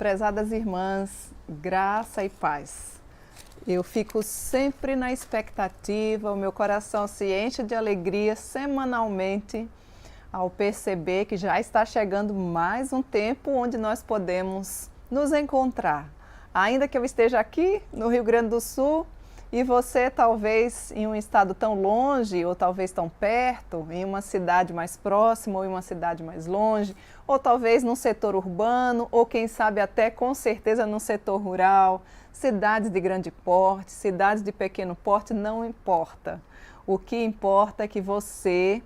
Prezadas irmãs, graça e paz. Eu fico sempre na expectativa, o meu coração se enche de alegria semanalmente ao perceber que já está chegando mais um tempo onde nós podemos nos encontrar. Ainda que eu esteja aqui no Rio Grande do Sul e você talvez em um estado tão longe ou talvez tão perto, em uma cidade mais próxima ou em uma cidade mais longe, ou talvez num setor urbano, ou quem sabe até com certeza num setor rural, cidades de grande porte, cidades de pequeno porte, não importa. O que importa é que você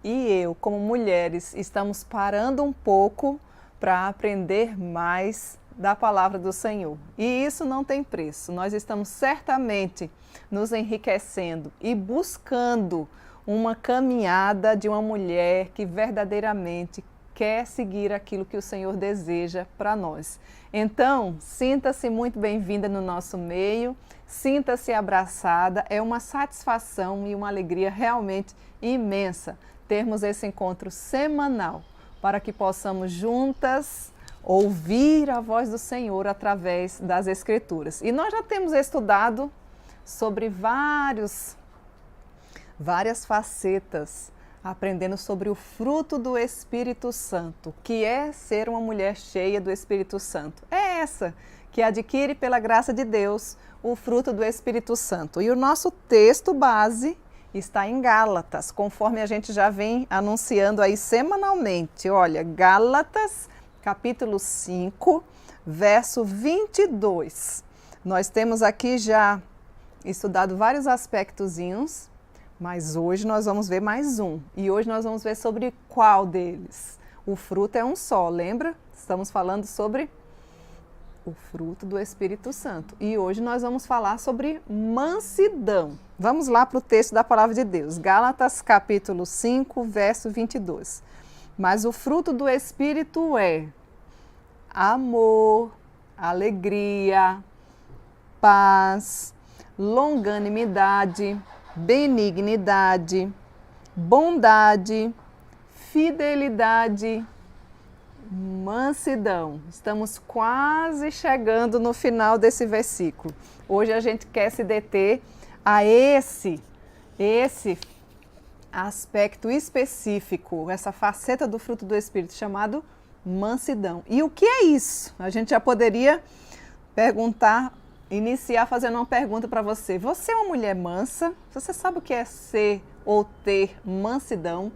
e eu, como mulheres, estamos parando um pouco para aprender mais da palavra do Senhor. E isso não tem preço. Nós estamos certamente nos enriquecendo e buscando uma caminhada de uma mulher que verdadeiramente quer seguir aquilo que o Senhor deseja para nós. Então, sinta-se muito bem-vinda no nosso meio, sinta-se abraçada, é uma satisfação e uma alegria realmente imensa termos esse encontro semanal para que possamos juntas ouvir a voz do Senhor através das Escrituras. E nós já temos estudado sobre várias facetas, aprendendo sobre o fruto do Espírito Santo, que é ser uma mulher cheia do Espírito Santo. É essa que adquire pela graça de Deus o fruto do Espírito Santo. E o nosso texto base está em Gálatas, conforme a gente já vem anunciando aí semanalmente. Olha, Gálatas, capítulo 5, verso 22. Nós temos aqui já estudado vários aspectozinhos, mas hoje nós vamos ver mais um. E hoje nós vamos ver sobre qual deles. O fruto é um só, lembra? Estamos falando sobre o fruto do Espírito Santo. E hoje nós vamos falar sobre mansidão. Vamos lá para o texto da Palavra de Deus. Gálatas capítulo 5, verso 22. Mas o fruto do Espírito é amor, alegria, paz, longanimidade, benignidade, bondade, fidelidade, mansidão. Estamos quase chegando no final desse versículo. Hoje a gente quer se deter a esse aspecto específico, essa faceta do fruto do Espírito chamado mansidão. E o que é isso? A gente já poderia iniciar fazendo uma pergunta para você. Você é uma mulher mansa? Você sabe o que é ser ou ter mansidão?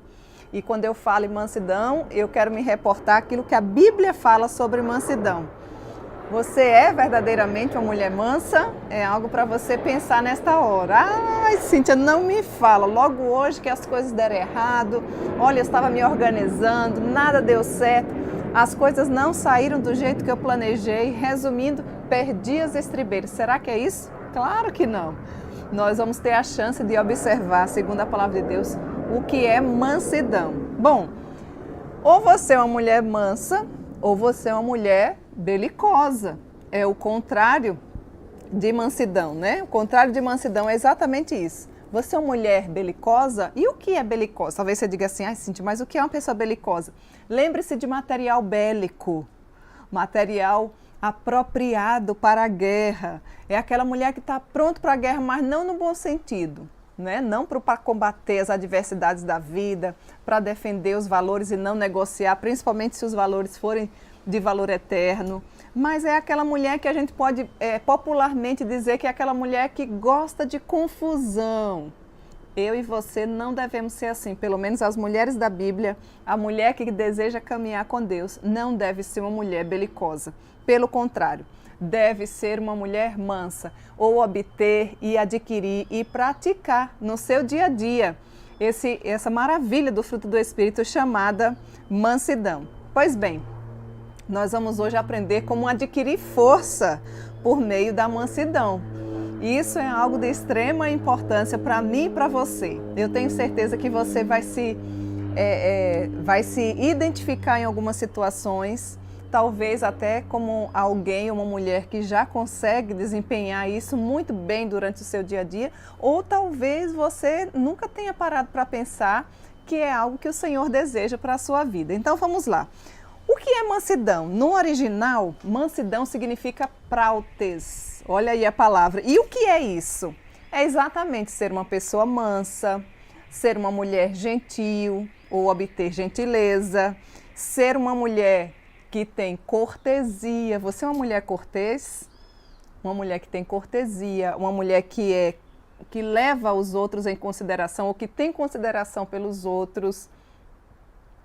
E quando eu falo em mansidão, eu quero me reportar aquilo que a Bíblia fala sobre mansidão. Você é verdadeiramente uma mulher mansa? É algo para você pensar nesta hora. Ai, Cíntia, não me fala. Logo hoje que as coisas deram errado. Olha, eu estava me organizando, nada deu certo. As coisas não saíram do jeito que eu planejei. Resumindo, perdi as estribeiras. Será que é isso? Claro que não. Nós vamos ter a chance de observar, segundo a palavra de Deus, o que é mansidão. Bom, ou você é uma mulher mansa, ou você é uma mulher belicosa. É o contrário de mansidão, né? O contrário de mansidão é exatamente isso. Você é uma mulher belicosa? E o que é belicosa? Talvez você diga assim, Cíntia, mas o que é uma pessoa belicosa? Lembre-se de material bélico, material apropriado para a guerra. É aquela mulher que está pronta para a guerra, mas não no bom sentido, né? Não para combater as adversidades da vida, para defender os valores e não negociar, principalmente se os valores forem de valor eterno. Mas é aquela mulher que a gente pode popularmente dizer que é aquela mulher que gosta de confusão. Eu e você não devemos ser assim, pelo menos as mulheres da Bíblia, a mulher que deseja caminhar com Deus não deve ser uma mulher belicosa. Pelo contrário, deve ser uma mulher mansa, ou obter e adquirir e praticar no seu dia a dia essa maravilha do fruto do Espírito chamada mansidão. Pois bem, nós vamos hoje aprender como adquirir força por meio da mansidão. Isso é algo de extrema importância para mim e para você. Eu tenho certeza que você vai se identificar em algumas situações, talvez até como alguém, uma mulher que já consegue desempenhar isso muito bem durante o seu dia a dia, ou talvez você nunca tenha parado para pensar que é algo que o Senhor deseja para a sua vida. Então vamos lá. O que é mansidão? No original, mansidão significa prautes. Olha aí a palavra. E o que é isso? É exatamente ser uma pessoa mansa, ser uma mulher gentil ou obter gentileza, ser uma mulher que tem cortesia. Você é uma mulher cortês? Uma mulher que tem cortesia, uma mulher que leva os outros em consideração ou que tem consideração pelos outros.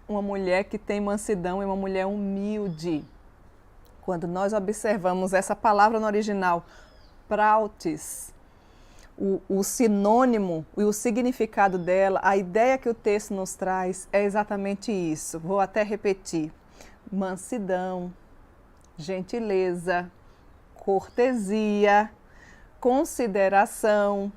Uma mulher que tem mansidão é uma mulher humilde. Quando nós observamos essa palavra no original, prautes, o sinônimo e o significado dela, a ideia que o texto nos traz é exatamente isso. Vou até repetir: mansidão, gentileza, cortesia, consideração,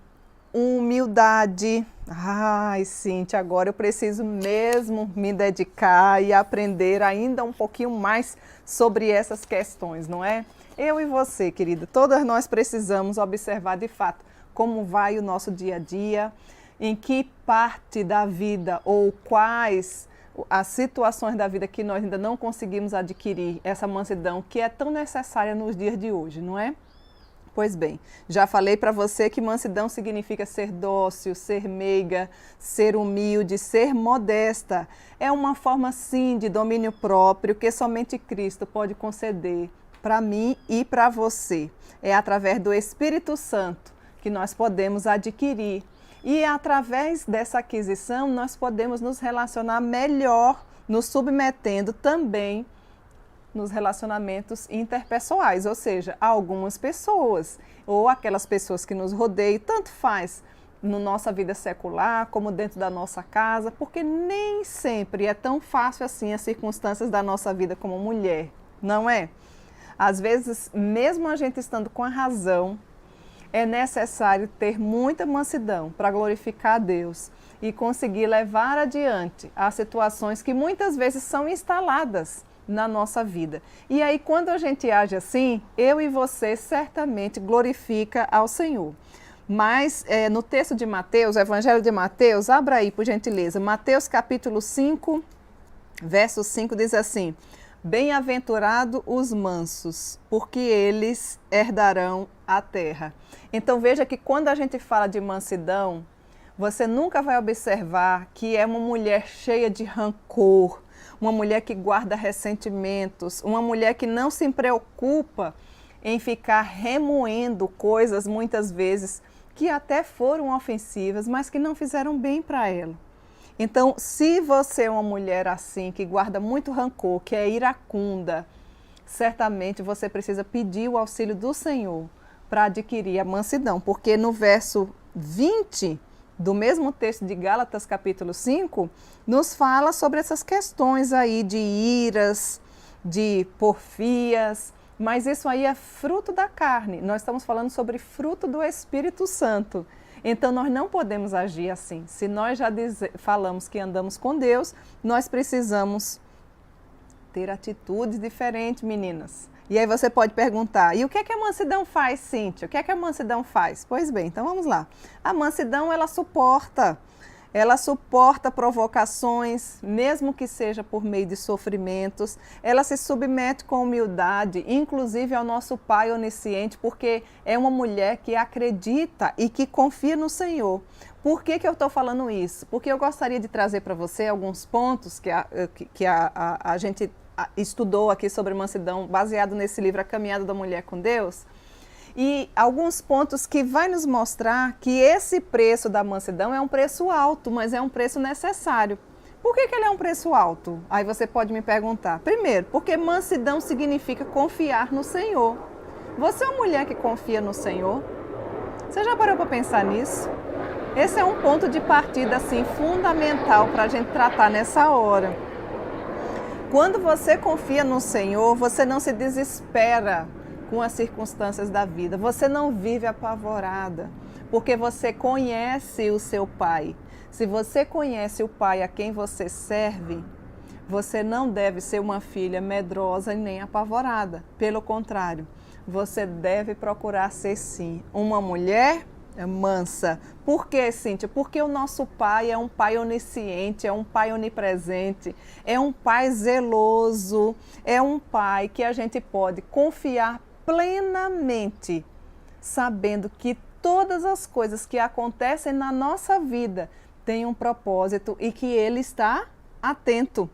humildade. Ai, Cíntia, agora eu preciso mesmo me dedicar e aprender ainda um pouquinho mais sobre essas questões, não é? Eu e você, querida, todas nós precisamos observar de fato como vai o nosso dia a dia, em que parte da vida ou quais as situações da vida que nós ainda não conseguimos adquirir essa mansidão que é tão necessária nos dias de hoje, não é? Pois bem, já falei para você que mansidão significa ser dócil, ser meiga, ser humilde, ser modesta. É uma forma, sim, de domínio próprio que somente Cristo pode conceder para mim e para você. É através do Espírito Santo que nós podemos adquirir. E através dessa aquisição, nós podemos nos relacionar melhor, nos submetendo também nos relacionamentos interpessoais, ou seja, algumas pessoas ou aquelas pessoas que nos rodeiam, tanto faz na nossa vida secular como dentro da nossa casa, porque nem sempre é tão fácil assim as circunstâncias da nossa vida como mulher, não é? Às vezes, mesmo a gente estando com a razão, é necessário ter muita mansidão para glorificar a Deus e conseguir levar adiante as situações que muitas vezes são instaladas na nossa vida. E aí, quando a gente age assim, eu e você certamente glorifica ao Senhor. Mas no texto de Mateus, Evangelho de Mateus, abra aí por gentileza, Mateus capítulo 5, verso 5 diz assim: bem-aventurado os mansos, porque eles herdarão a terra. Então veja que quando a gente fala de mansidão, você nunca vai observar que é uma mulher cheia de rancor, uma mulher que guarda ressentimentos, uma mulher que não se preocupa em ficar remoendo coisas muitas vezes que até foram ofensivas, mas que não fizeram bem para ela. Então, se você é uma mulher assim, que guarda muito rancor, que é iracunda, certamente você precisa pedir o auxílio do Senhor para adquirir a mansidão, porque no verso 20 do mesmo texto de Gálatas capítulo 5, nos fala sobre essas questões aí de iras, de porfias, mas isso aí é fruto da carne. Nós estamos falando sobre fruto do Espírito Santo. Então nós não podemos agir assim. Se nós já falamos que andamos com Deus, nós precisamos ter atitudes diferentes, meninas. E aí você pode perguntar, e o que é que a mansidão faz, Cíntia? O que é que a mansidão faz? Pois bem, então vamos lá. A mansidão, ela suporta provocações, mesmo que seja por meio de sofrimentos. Ela se submete com humildade, inclusive ao nosso Pai onisciente, porque é uma mulher que acredita e que confia no Senhor. Por que eu estou falando isso? Porque eu gostaria de trazer para você alguns pontos que a gente estudou aqui sobre mansidão, baseado nesse livro A Caminhada da Mulher com Deus, e alguns pontos que vai nos mostrar que esse preço da mansidão é um preço alto, mas é um preço necessário. Por que ele é um preço alto? Aí você pode me perguntar. Primeiro, porque mansidão significa confiar no Senhor. Você é uma mulher que confia no Senhor? Você já parou para pensar nisso? Esse é um ponto de partida assim, fundamental para a gente tratar nessa hora. Quando você confia no Senhor, você não se desespera com as circunstâncias da vida. Você não vive apavorada, porque você conhece o seu Pai. Se você conhece o Pai a quem você serve, você não deve ser uma filha medrosa e nem apavorada. Pelo contrário, você deve procurar ser sim uma mulher É mansa. Por quê, Cíntia? Porque o nosso pai é um pai onisciente, é um pai onipresente, é um pai zeloso, é um pai que a gente pode confiar plenamente, sabendo que todas as coisas que acontecem na nossa vida têm um propósito e que ele está atento.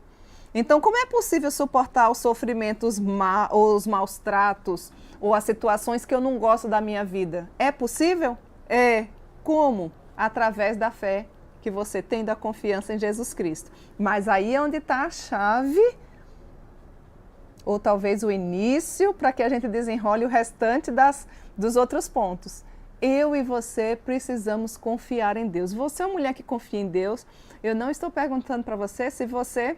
Então, como é possível suportar os sofrimentos, os maus tratos ou as situações que eu não gosto da minha vida? É possível? É. Como? Através da fé que você tem, da confiança em Jesus Cristo. Mas aí é onde está a chave, ou talvez o início, para que a gente desenrole o restante dos outros pontos. Eu e você precisamos confiar em Deus. Você é uma mulher que confia em Deus. Eu não estou perguntando para você se você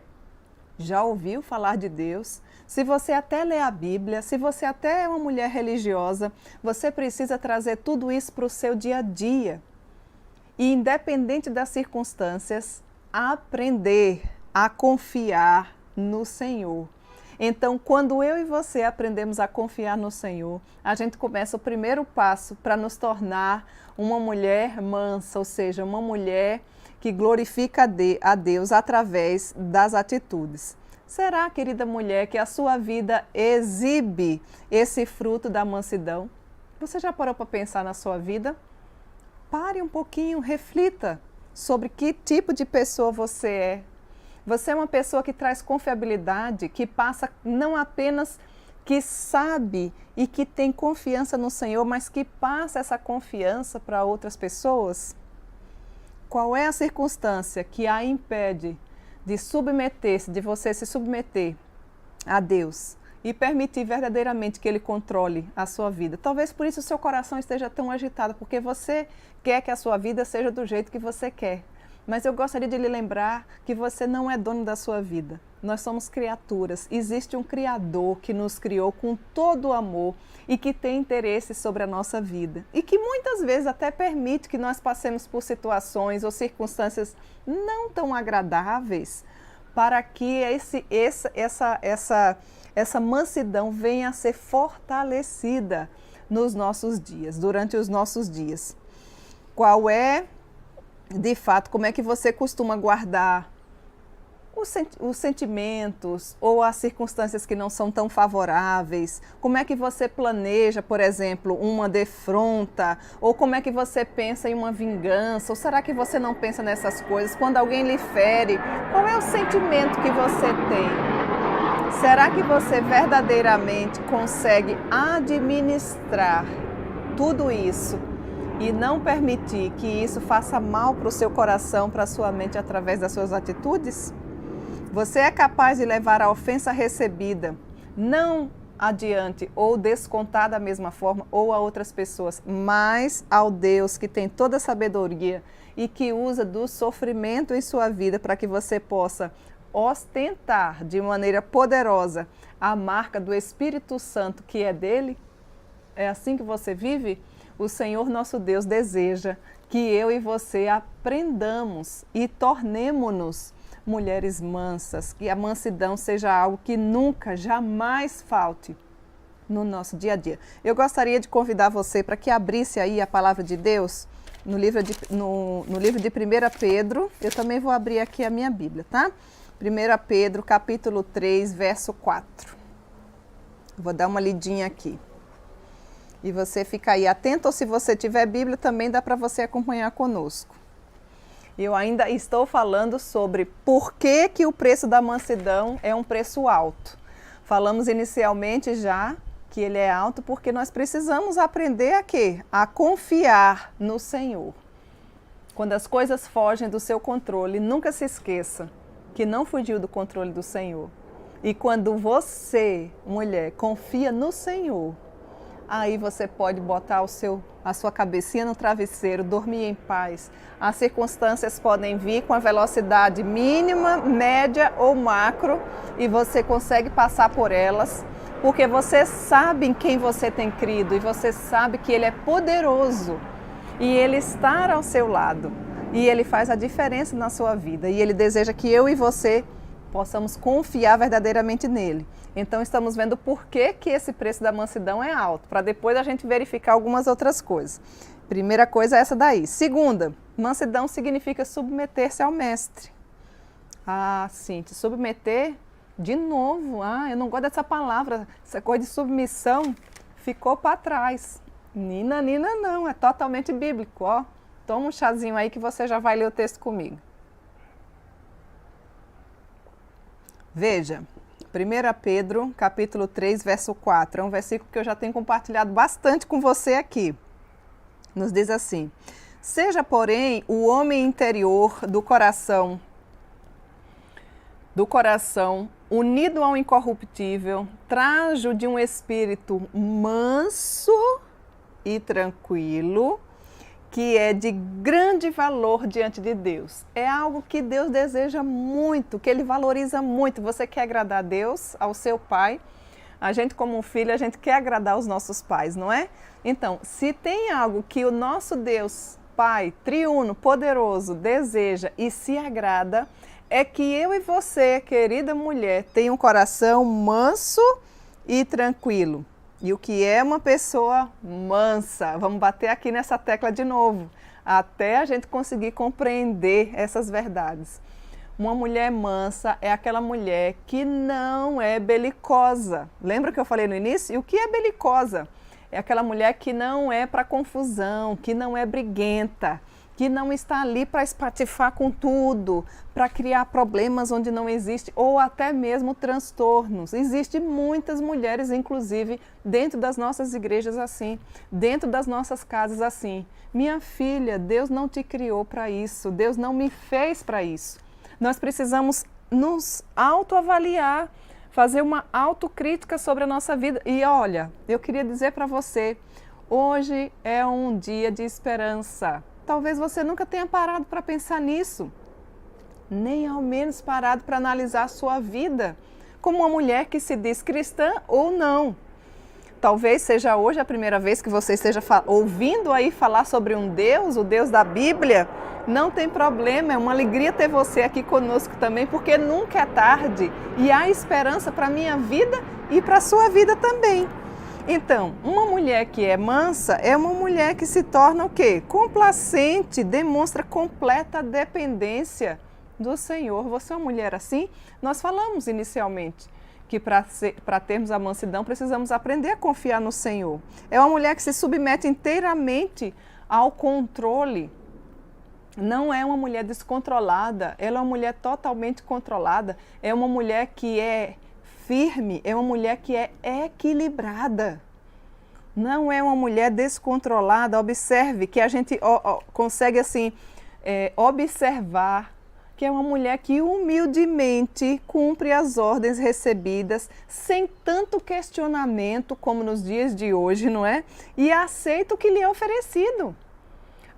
já ouviu falar de Deus, se você até lê a Bíblia, se você até é uma mulher religiosa, você precisa trazer tudo isso para o seu dia a dia. E independente das circunstâncias, aprender a confiar no Senhor. Então, quando eu e você aprendemos a confiar no Senhor, a gente começa o primeiro passo para nos tornar uma mulher mansa, ou seja, uma mulher que glorifica a Deus através das atitudes. Será, querida mulher, que a sua vida exibe esse fruto da mansidão? Você já parou para pensar na sua vida? Pare um pouquinho, reflita sobre que tipo de pessoa você é. Você é uma pessoa que traz confiabilidade, que passa não apenas que sabe e que tem confiança no Senhor, mas que passa essa confiança para outras pessoas? Qual é a circunstância que a impede de submeter-se, de você se submeter a Deus e permitir verdadeiramente que Ele controle a sua vida? Talvez por isso o seu coração esteja tão agitado, porque você quer que a sua vida seja do jeito que você quer. Mas eu gostaria de lhe lembrar que você não é dono da sua vida. Nós somos criaturas. Existe um Criador que nos criou com todo o amor e que tem interesse sobre a nossa vida. E que muitas vezes até permite que nós passemos por situações ou circunstâncias não tão agradáveis para que essa mansidão venha a ser fortalecida nos nossos dias, durante os nossos dias. Qual é, de fato, como é que você costuma guardar os sentimentos ou as circunstâncias que não são tão favoráveis? Como é que você planeja, por exemplo, uma defronta? Ou como é que você pensa em uma vingança? Ou será que você não pensa nessas coisas? Quando alguém lhe fere, qual é o sentimento que você tem? Será que você verdadeiramente consegue administrar tudo isso e não permitir que isso faça mal para o seu coração, para a sua mente, através das suas atitudes? Você é capaz de levar a ofensa recebida, não adiante ou descontar da mesma forma ou a outras pessoas, mas ao Deus que tem toda a sabedoria e que usa do sofrimento em sua vida para que você possa ostentar de maneira poderosa a marca do Espírito Santo que é dele? É assim que você vive? O Senhor nosso Deus deseja que eu e você aprendamos e tornemo-nos mulheres mansas, que a mansidão seja algo que nunca, jamais falte no nosso dia a dia. Eu gostaria de convidar você para que abrisse aí a palavra de Deus no livro de 1 Pedro. Eu também vou abrir aqui a minha Bíblia, tá? 1 Pedro, capítulo 3, verso 4. Vou dar uma lidinha aqui. E você fica aí atento, ou se você tiver Bíblia, também dá para você acompanhar conosco. Eu ainda estou falando sobre por que o preço da mansidão é um preço alto. Falamos inicialmente já que ele é alto porque nós precisamos aprender a quê? A confiar no Senhor. Quando as coisas fogem do seu controle, nunca se esqueça que não fugiu do controle do Senhor. E quando você, mulher, confia no Senhor, aí você pode botar a sua cabecinha no travesseiro, dormir em paz. As circunstâncias podem vir com a velocidade mínima, média ou macro e você consegue passar por elas, porque você sabe em quem você tem crido e você sabe que Ele é poderoso e Ele está ao seu lado e Ele faz a diferença na sua vida e Ele deseja que eu e você possamos confiar verdadeiramente nele. Então estamos vendo por que esse preço da mansidão é alto, para depois a gente verificar algumas outras coisas. Primeira coisa é essa daí. Segunda, mansidão significa submeter-se ao mestre. Ah, sim, te submeter de novo. Ah, eu não gosto dessa palavra. Essa coisa de submissão ficou para trás. Nina, não, é totalmente bíblico, ó. Toma um chazinho aí que você já vai ler o texto comigo. Veja, 1 Pedro, capítulo 3, verso 4. É um versículo que eu já tenho compartilhado bastante com você aqui. Nos diz assim: seja, porém, o homem interior do coração, unido ao incorruptível, trajo de um espírito manso e tranquilo, que é de grande valor diante de Deus. É algo que Deus deseja muito, que Ele valoriza muito. Você quer agradar a Deus, ao seu pai? A gente, como um filho, a gente quer agradar os nossos pais, não é? Então, se tem algo que o nosso Deus, Pai, triuno, poderoso, deseja e se agrada, é que eu e você, querida mulher, tenha um coração manso e tranquilo. E o que é uma pessoa mansa? Vamos bater aqui nessa tecla de novo, até a gente conseguir compreender essas verdades. Uma mulher mansa é aquela mulher que não é belicosa. Lembra que eu falei no início? E o que é belicosa? É aquela mulher que não é para confusão, que não é briguenta, que não está ali para espatifar com tudo, para criar problemas onde não existe, ou até mesmo transtornos. Existem muitas mulheres, inclusive, dentro das nossas igrejas assim, dentro das nossas casas assim. Minha filha, Deus não te criou para isso, Deus não me fez para isso. Nós precisamos nos autoavaliar, fazer uma autocrítica sobre a nossa vida. E olha, eu queria dizer para você, hoje é um dia de esperança. Talvez você nunca tenha parado para pensar nisso, nem ao menos parado para analisar a sua vida como uma mulher que se diz cristã ou não. Talvez seja hoje a primeira vez que você esteja ouvindo aí falar sobre um Deus, o Deus da Bíblia. Não tem problema, é uma alegria ter você aqui conosco também, porque nunca é tarde e há esperança para a minha vida e para a sua vida também. Então, uma mulher que é mansa é uma mulher que se torna o quê? Complacente, demonstra completa dependência do Senhor. Você é uma mulher assim? Nós falamos inicialmente que para termos a mansidão precisamos aprender a confiar no Senhor. É uma mulher que se submete inteiramente ao controle. Não é uma mulher descontrolada, ela é uma mulher totalmente controlada, é uma mulher que é firme, é uma mulher que é equilibrada. Não é uma mulher descontrolada. Observe que a gente consegue assim observar que é uma mulher que humildemente cumpre as ordens recebidas sem tanto questionamento como nos dias de hoje, não é? E aceita o que lhe é oferecido.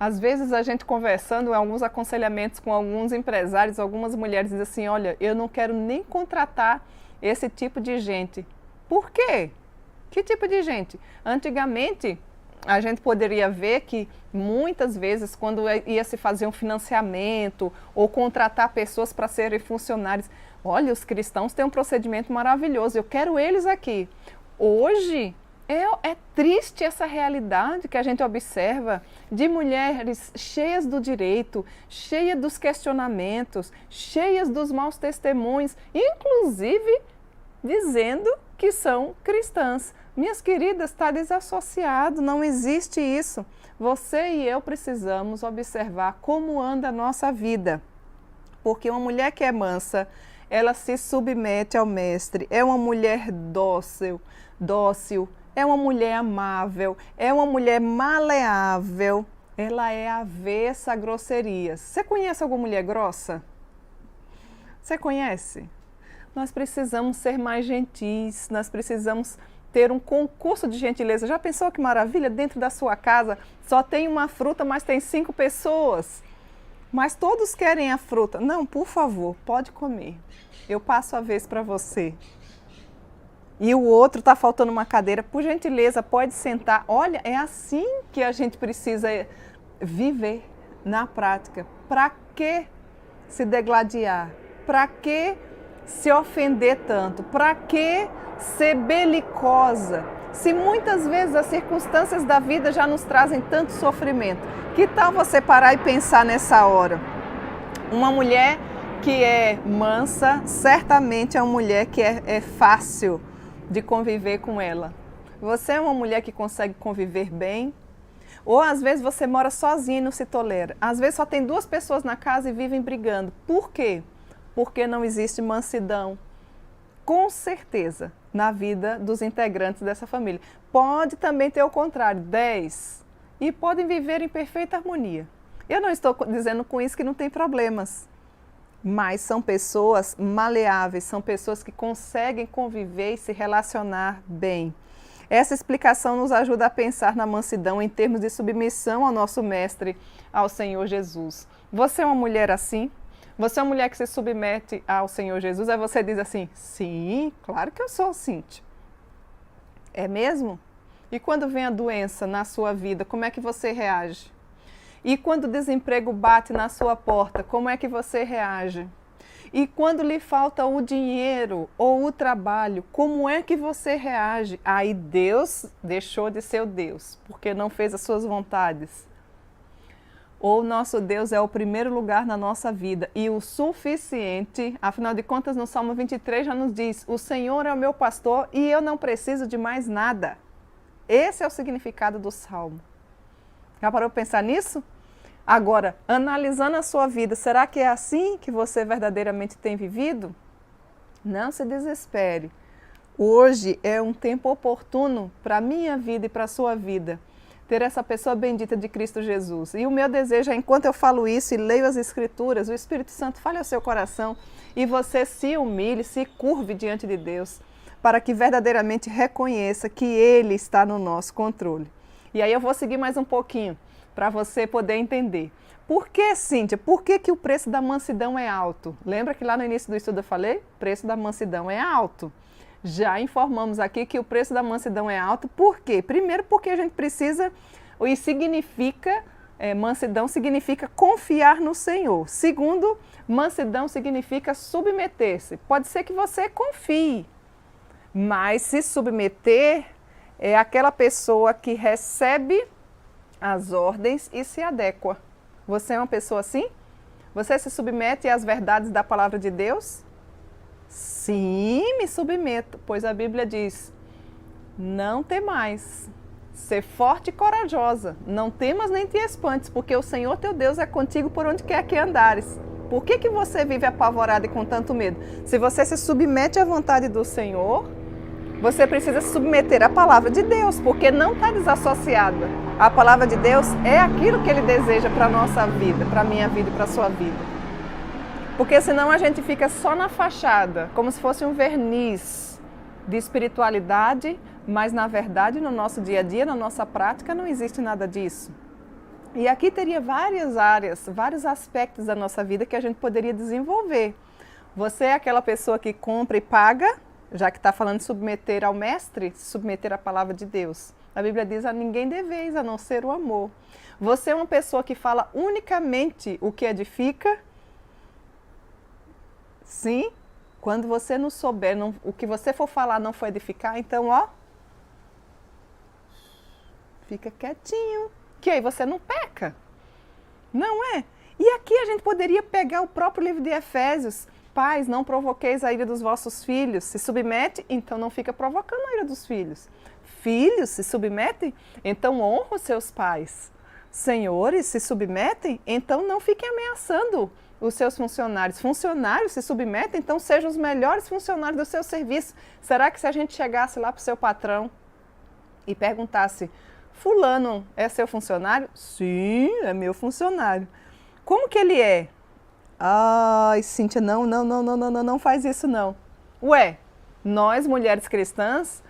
Às vezes a gente conversando em alguns aconselhamentos com alguns empresários, algumas mulheres dizem assim, olha, eu não quero nem contratar esse tipo de gente. Por quê? Que tipo de gente? Antigamente, a gente poderia ver que muitas vezes, quando ia se fazer um financiamento ou contratar pessoas para serem funcionários, olha, os cristãos têm um procedimento maravilhoso, eu quero eles aqui. Hoje, é triste essa realidade que a gente observa de mulheres cheias do direito, cheias dos questionamentos, cheias dos maus testemunhos, inclusive dizendo que são cristãs. Minhas queridas, está desassociado, não existe isso. Você e eu precisamos observar como anda a nossa vida. Porque uma mulher que é mansa, ela se submete ao mestre, é uma mulher dócil, é uma mulher amável, é uma mulher maleável, ela é avessa a grosserias. Você conhece alguma mulher grossa? Você conhece? Nós precisamos ser mais gentis, nós precisamos ter um concurso de gentileza. Já pensou que maravilha? Dentro da sua casa só tem uma fruta, mas tem 5 pessoas. Mas todos querem a fruta. Não, por favor, pode comer. Eu passo a vez para você. E o outro está faltando uma cadeira, por gentileza, pode sentar. Olha, é assim que a gente precisa viver na prática. Para que se degladiar? Para que se ofender tanto? Para que ser belicosa? Se muitas vezes as circunstâncias da vida já nos trazem tanto sofrimento, que tal você parar e pensar nessa hora? Uma mulher que é mansa, certamente é uma mulher que é fácil de conviver com ela. Você é uma mulher que consegue conviver bem? Ou às vezes você mora sozinha e não se tolera. Às vezes só tem 2 pessoas na casa e vivem brigando. Por quê? Porque não existe mansidão. Com certeza, na vida dos integrantes dessa família. Pode também ter o contrário, 10. E podem viver em perfeita harmonia. Eu não estou dizendo com isso que não tem problemas. Mas são pessoas maleáveis, são pessoas que conseguem conviver e se relacionar bem. Essa explicação nos ajuda a pensar na mansidão em termos de submissão ao nosso Mestre, ao Senhor Jesus. Você é uma mulher assim? Você é uma mulher que se submete ao Senhor Jesus? Aí você diz assim, sim, claro que eu sou, Cíntia. É mesmo? E quando vem a doença na sua vida, como é que você reage? E quando o desemprego bate na sua porta, como é que você reage? E quando lhe falta o dinheiro ou o trabalho, como é que você reage? Aí Deus deixou de ser o Deus, porque não fez as suas vontades. Ou nosso Deus é o primeiro lugar na nossa vida e o suficiente, afinal de contas no Salmo 23 já nos diz, o Senhor é o meu pastor e eu não preciso de mais nada. Esse é o significado do Salmo. Já parou para pensar nisso? Agora, analisando a sua vida, será que é assim que você verdadeiramente tem vivido? Não se desespere. Hoje é um tempo oportuno para a minha vida e para a sua vida. Ter essa pessoa bendita de Cristo Jesus. E o meu desejo é, enquanto eu falo isso e leio as Escrituras, o Espírito Santo fale ao seu coração e você se humilhe, se curve diante de Deus, para que verdadeiramente reconheça que Ele está no nosso controle. E aí eu vou seguir mais um pouquinho, para você poder entender. Por que, Cíntia? Por que o preço da mansidão é alto? Lembra que lá no início do estudo eu falei? O preço da mansidão é alto. Já informamos aqui que o preço da mansidão é alto. Por quê? Primeiro porque a gente precisa, e significa, mansidão significa confiar no Senhor. Segundo, mansidão significa submeter-se. Pode ser que você confie, mas se submeter é aquela pessoa que recebe as ordens e se adequa. Você é uma pessoa assim? Você se submete às verdades da palavra de Deus? Sim, me submeto, pois a Bíblia diz, não temais, ser forte e corajosa, não temas nem te espantes, porque o Senhor teu Deus é contigo por onde quer que andares. Por que você vive apavorado e com tanto medo? Se você se submete à vontade do Senhor, você precisa se submeter à palavra de Deus, porque não está desassociada. A palavra de Deus é aquilo que Ele deseja para a nossa vida, para a minha vida e para a sua vida. Porque senão a gente fica só na fachada, como se fosse um verniz de espiritualidade, mas na verdade no nosso dia a dia, na nossa prática, não existe nada disso. E aqui teria várias áreas, vários aspectos da nossa vida que a gente poderia desenvolver. Você é aquela pessoa que compra e paga, já que está falando de submeter ao mestre, submeter à palavra de Deus. A Bíblia diz, a ninguém deveis, a não ser o amor. Você é uma pessoa que fala unicamente o que edifica? Sim, quando você não souber, o que você for falar não for edificar, então, ó, fica quietinho, que aí você não peca, não é? E aqui a gente poderia pegar o próprio livro de Efésios, pais, não provoqueis a ira dos vossos filhos, se submete, então não fica provocando a ira dos filhos. Filhos se submetem, então honra os seus pais. Senhores se submetem, então não fiquem ameaçando os seus funcionários. Funcionários se submetem, então sejam os melhores funcionários do seu serviço. Será que se a gente chegasse lá para o seu patrão e perguntasse, fulano é seu funcionário? Sim, é meu funcionário. Como que ele é? Ai, Cíntia, não faz isso não. Ué, nós mulheres cristãs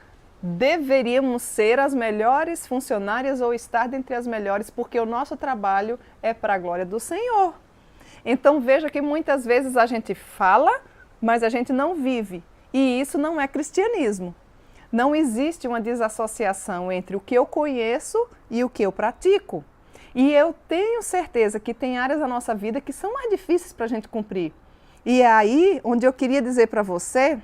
deveríamos ser as melhores funcionárias ou estar dentre as melhores, porque o nosso trabalho é para a glória do Senhor. Então veja que muitas vezes a gente fala, mas a gente não vive. E isso não é cristianismo. Não existe uma desassociação entre o que eu conheço e o que eu pratico. E eu tenho certeza que tem áreas da nossa vida que são mais difíceis para a gente cumprir. E é aí onde eu queria dizer para você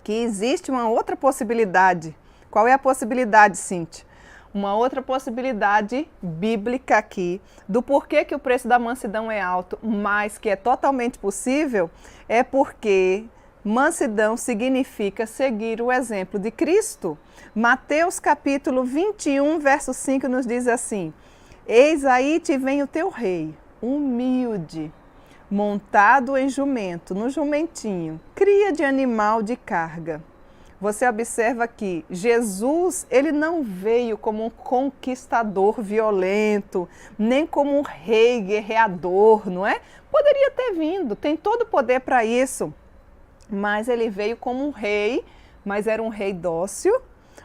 que existe uma outra possibilidade Qual é a possibilidade, Cíntia? Uma outra possibilidade bíblica aqui do porquê que o preço da mansidão é alto, mas que é totalmente possível, é porque mansidão significa seguir o exemplo de Cristo. Mateus capítulo 21, verso 5 nos diz assim: Eis aí te vem o teu rei, humilde, montado em jumento, no jumentinho, cria de animal de carga. Você observa que Jesus, ele não veio como um conquistador violento, nem como um rei guerreador, não é? Poderia ter vindo, tem todo o poder para isso, mas ele veio como um rei, mas era um rei dócil,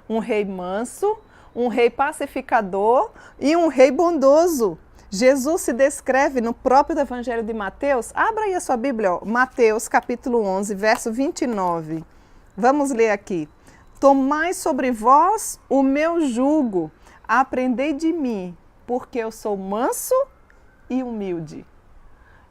um rei manso, um rei pacificador e um rei bondoso. Jesus se descreve no próprio Evangelho de Mateus. Abra aí a sua Bíblia, ó. Mateus capítulo 11, verso 29. Vamos ler aqui. Tomai sobre vós o meu jugo, aprendei de mim, porque eu sou manso e humilde.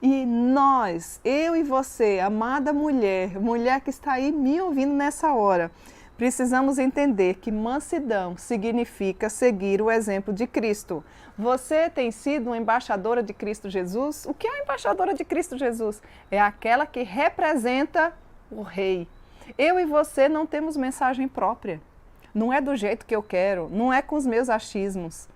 E nós, eu e você, amada mulher, mulher que está aí me ouvindo nessa hora, precisamos entender que mansidão significa seguir o exemplo de Cristo. Você tem sido uma embaixadora de Cristo Jesus? O que é a embaixadora de Cristo Jesus? É aquela que representa o Rei. Eu e você não temos mensagem própria. Não é do jeito que eu quero, não é com os meus achismos.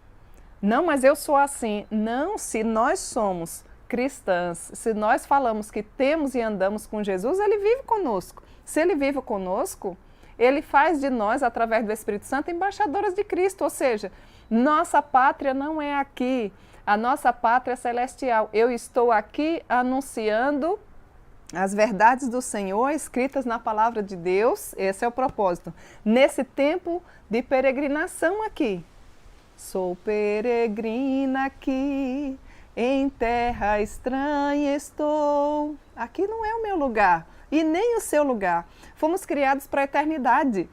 Não, mas eu sou assim. Não, se nós somos cristãs, se nós falamos que temos e andamos com Jesus, ele vive conosco. Se ele vive conosco, ele faz de nós, através do Espírito Santo, embaixadoras de Cristo. Ou seja, nossa pátria não é aqui, a nossa pátria é celestial. Eu estou aqui anunciando as verdades do Senhor escritas na palavra de Deus, esse é o propósito. Nesse tempo de peregrinação aqui. Sou peregrina aqui, em terra estranha estou. Aqui não é o meu lugar e nem o seu lugar. Fomos criados para a eternidade.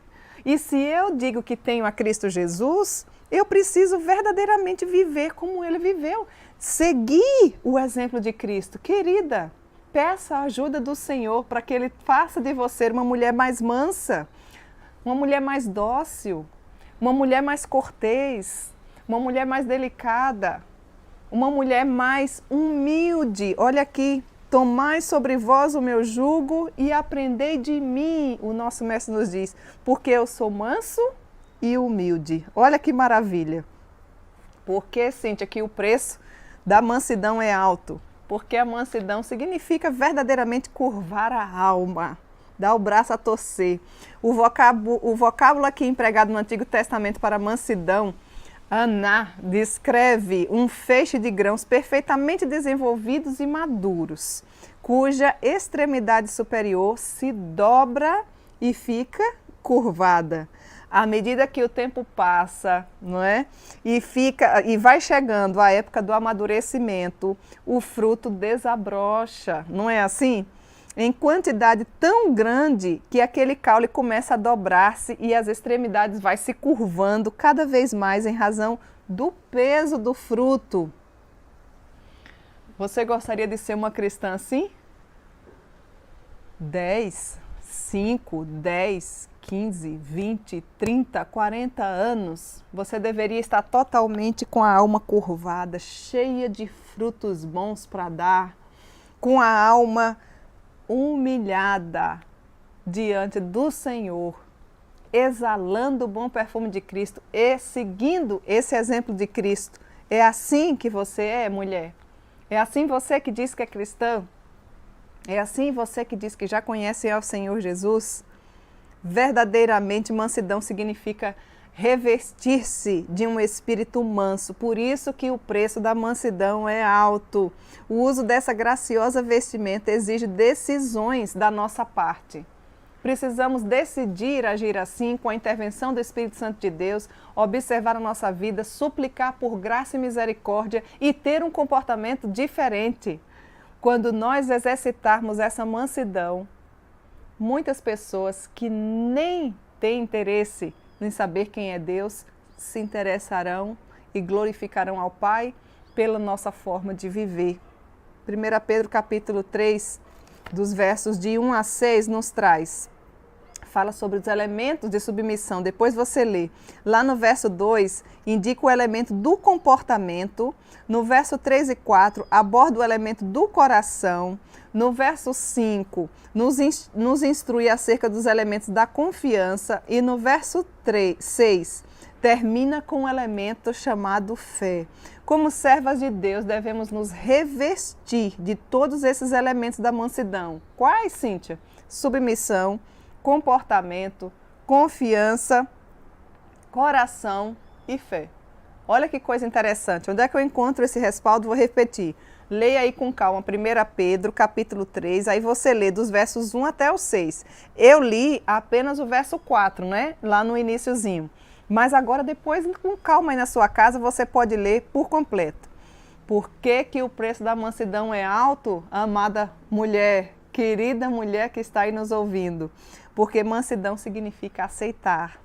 E se eu digo que tenho a Cristo Jesus, eu preciso verdadeiramente viver como ele viveu. Seguir o exemplo de Cristo. Querida, peça a ajuda do Senhor para que Ele faça de você uma mulher mais mansa, uma mulher mais dócil, uma mulher mais cortês, uma mulher mais delicada, uma mulher mais humilde. Olha aqui, tomai sobre vós o meu jugo e aprendei de mim, o nosso mestre nos diz, porque eu sou manso e humilde. Olha que maravilha. Porque, Cíntia, que o preço da mansidão é alto. Porque a mansidão significa verdadeiramente curvar a alma, dar o braço a torcer. O vocábulo aqui empregado no Antigo Testamento para mansidão, aná, descreve um feixe de grãos perfeitamente desenvolvidos e maduros, cuja extremidade superior se dobra e fica curvada. À medida que o tempo passa, não é? E vai chegando a época do amadurecimento, o fruto desabrocha, não é assim? Em quantidade tão grande que aquele caule começa a dobrar-se e as extremidades vai se curvando cada vez mais em razão do peso do fruto. Você gostaria de ser uma cristã assim? 10, 5, 10, 15, 20, 30, 40 anos, você deveria estar totalmente com a alma curvada, cheia de frutos bons para dar, com a alma humilhada diante do Senhor, exalando o bom perfume de Cristo e seguindo esse exemplo de Cristo. É assim que você é, mulher? É assim você que diz que é cristã? É assim você que diz que já conhece ao Senhor Jesus? Verdadeiramente, mansidão significa revestir-se de um espírito manso. Por isso que o preço da mansidão é alto. O uso dessa graciosa vestimenta exige decisões da nossa parte. Precisamos decidir agir assim, com a intervenção do Espírito Santo de Deus, observar a nossa vida, suplicar por graça e misericórdia e ter um comportamento diferente. Quando nós exercitarmos essa mansidão, muitas pessoas que nem têm interesse em saber quem é Deus se interessarão e glorificarão ao Pai pela nossa forma de viver. 1 Pedro capítulo 3, dos versos de 1 a 6, nos traz: fala sobre os elementos de submissão. Depois você lê. Lá no verso 2, indica o elemento do comportamento. No verso 3 e 4, aborda o elemento do coração. No verso 5, nos instrui acerca dos elementos da confiança. E no verso 6, termina com um elemento chamado fé. Como servas de Deus, devemos nos revestir de todos esses elementos da mansidão. Quais, Cíntia? Submissão, comportamento, confiança, coração e fé. Olha que coisa interessante. Onde é que eu encontro esse respaldo? Vou repetir. Leia aí com calma 1 Pedro, capítulo 3, aí você lê dos versos 1 até o 6. Eu li apenas o verso 4, né? Lá no iniciozinho. Mas agora, depois, com calma aí na sua casa, você pode ler por completo. Por que que o preço da mansidão é alto, amada mulher, querida mulher que está aí nos ouvindo? Porque mansidão significa aceitar.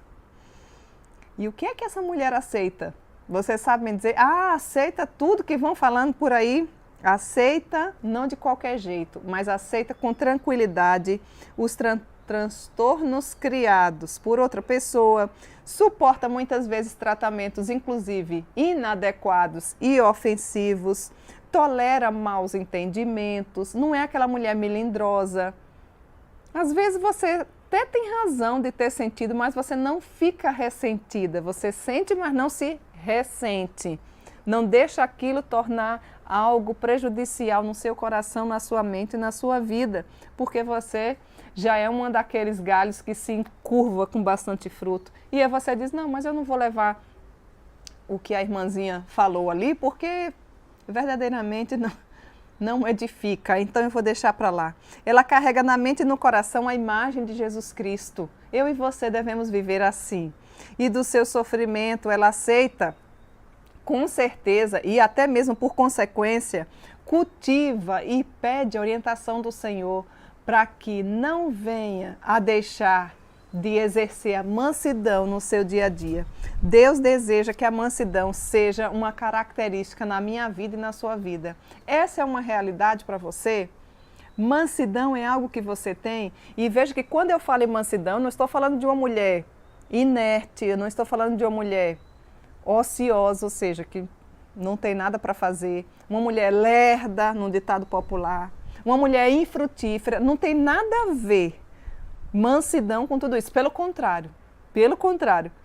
E o que é que essa mulher aceita? Você sabe me dizer? Aceita tudo que vão falando por aí. Aceita, não de qualquer jeito, mas aceita com tranquilidade os transtornos criados por outra pessoa, suporta muitas vezes tratamentos, inclusive inadequados e ofensivos, tolera maus entendimentos, não é aquela mulher melindrosa. Às vezes você até tem razão de ter sentido, mas você não fica ressentida. Você sente, mas não se ressente. Não deixa aquilo tornar algo prejudicial no seu coração, na sua mente e na sua vida, porque você já é uma daqueles galhos que se encurva com bastante fruto. E aí você diz, não, mas eu não vou levar o que a irmãzinha falou ali, porque verdadeiramente não edifica, então eu vou deixar para lá. Ela carrega na mente e no coração a imagem de Jesus Cristo. Eu e você devemos viver assim. E do seu sofrimento ela aceita, com certeza, e até mesmo por consequência, cultiva e pede a orientação do Senhor para que não venha a deixar de exercer a mansidão no seu dia a dia. Deus deseja que a mansidão seja uma característica na minha vida e na sua vida. Essa é uma realidade para você? Mansidão é algo que você tem? E veja que quando eu falo em mansidão, não estou falando de uma mulher inerte, eu não estou falando de uma mulher ociosa, ou seja, que não tem nada para fazer, uma mulher lerda, num ditado popular, uma mulher infrutífera, não tem nada a ver mansidão com tudo isso, pelo contrário,